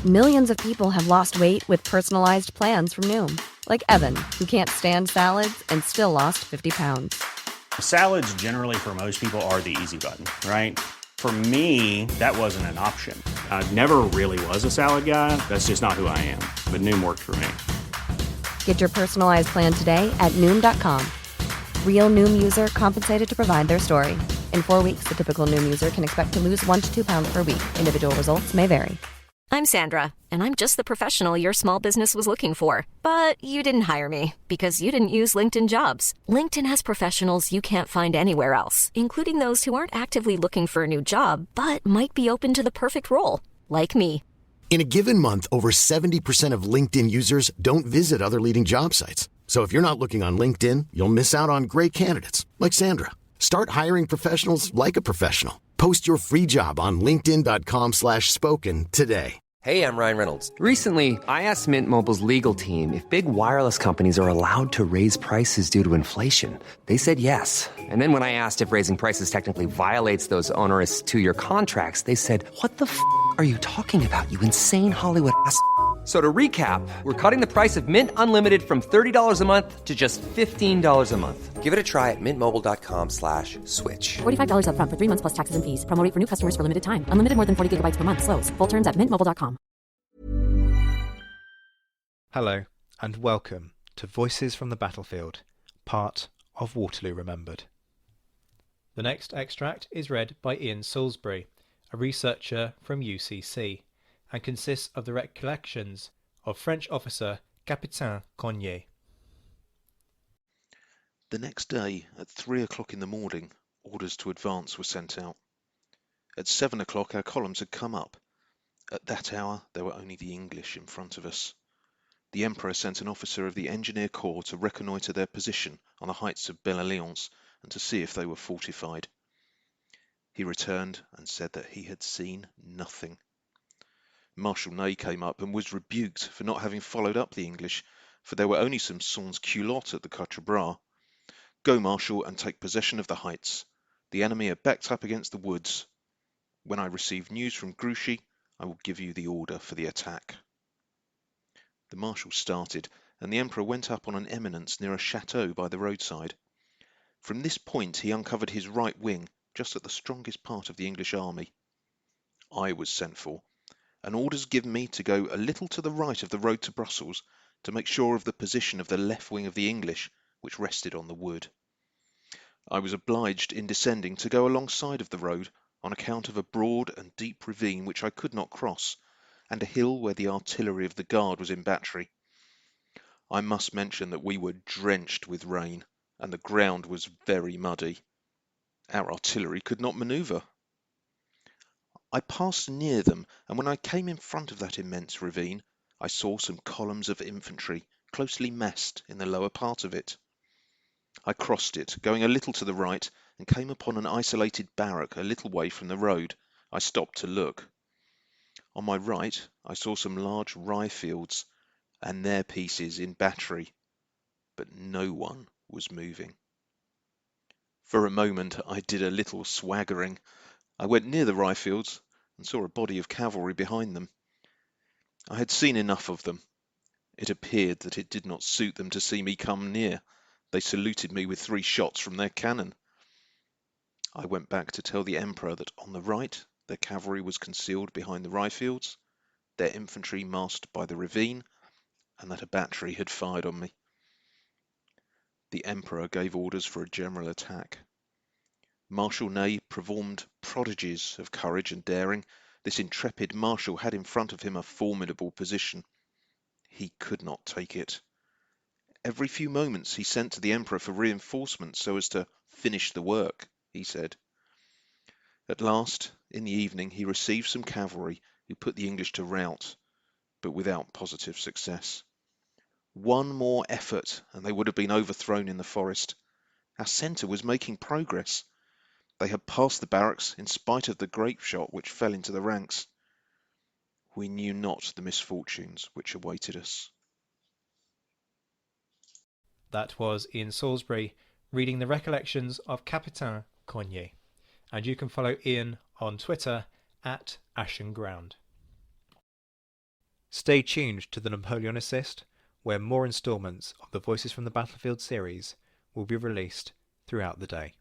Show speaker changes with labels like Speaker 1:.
Speaker 1: Millions of people have lost weight with personalized plans from Noom. Like Evan, who can't stand salads and still lost 50 pounds.
Speaker 2: Salads generally for most people are the easy button, right? For me, that wasn't an option. I never really was a salad guy. That's just not who I am. But Noom worked for me.
Speaker 1: Get your personalized plan today at Noom.com. Real Noom user compensated to provide their story. In 4 weeks, the typical Noom user can expect to lose 1 to 2 pounds per week. Individual results may vary.
Speaker 3: I'm Sandra, and I'm just the professional your small business was looking for. But you didn't hire me because you didn't use LinkedIn Jobs. LinkedIn has professionals you can't find anywhere else, including those who aren't actively looking for a new job, but might be open to the perfect role, like me.
Speaker 4: In a given month, over 70% of LinkedIn users don't visit other leading job sites. So if you're not looking on LinkedIn, you'll miss out on great candidates like Sandra. Start hiring professionals like a professional. Post your free job on linkedin.com/spoken today.
Speaker 5: Hey, I'm Ryan Reynolds. Recently, I asked Mint Mobile's legal team if big wireless companies are allowed to raise prices due to inflation. They said yes. And then when I asked if raising prices technically violates those onerous 2-year contracts, they said, "What the f*** are you talking about, you insane Hollywood ass?" So to recap, we're cutting the price of Mint Unlimited from $30 a month to just $15 a month. Give it a try at mintmobile.com/switch.
Speaker 6: $45 up front for 3 months plus taxes and fees. Promo rate for new customers for limited time. Unlimited more than 40 gigabytes per month. Slows full terms at mintmobile.com.
Speaker 7: Hello, and welcome to Voices from the Battlefield, part of Waterloo Remembered. The next extract is read by Ian Salisbury, a researcher from UCC, and consists of the recollections of French officer Capitaine Coignet.
Speaker 8: The next day, at 3 o'clock in the morning, orders to advance were sent out. At 7 o'clock our columns had come up. At that hour there were only the English in front of us. The Emperor sent an officer of the Engineer Corps to reconnoitre their position on the heights of Belle Alliance and to see if they were fortified. He returned and said that he had seen nothing. Marshal Ney came up and was rebuked for not having followed up the English, for there were only some sans-culottes at the Quatre Bras. "Go, Marshal, and take possession of the heights. The enemy are backed up against the woods. When I receive news from Grouchy, I will give you the order for the attack." The Marshal started, and the Emperor went up on an eminence near a chateau by the roadside. From this point he uncovered his right wing, just at the strongest part of the English army. I was sent for, and orders given me to go a little to the right of the road to Brussels to make sure of the position of the left wing of the English, which rested on the wood. I was obliged in descending to go alongside of the road on account of a broad and deep ravine which I could not cross, and a hill where the artillery of the guard was in battery. I must mention that we were drenched with rain, and the ground was very muddy. Our artillery could not manoeuvre. I passed near them, and when I came in front of that immense ravine, I saw some columns of infantry closely massed in the lower part of it. I crossed it, going a little to the right, and came upon an isolated barrack a little way from the road. I stopped to look. On my right, I saw some large rye fields, and their pieces in battery, but no one was moving. For a moment I did a little swaggering. I went near the rye fields and saw a body of cavalry behind them. I had seen enough of them. It appeared that it did not suit them to see me come near. They saluted me with 3 shots from their cannon. I went back to tell the Emperor that on the right their cavalry was concealed behind the rye fields, their infantry masked by the ravine, and that a battery had fired on me. The Emperor gave orders for a general attack. Marshal Ney performed prodigies of courage and daring. This intrepid marshal had in front of him a formidable position. He could not take it. Every few moments he sent to the Emperor for reinforcements so as to finish the work, he said. At last, in the evening, he received some cavalry who put the English to rout, but without positive success. One more effort and they would have been overthrown in the forest. Our centre was making progress. They had passed the barracks in spite of the grape shot which fell into the ranks. We knew not the misfortunes which awaited us.
Speaker 7: That was Ian Salisbury reading the recollections of Capitaine Coignet, and you can follow Ian on Twitter at @AshenGround. Stay tuned to the Napoleon Assist, where more instalments of the Voices from the Battlefield series will be released throughout the day.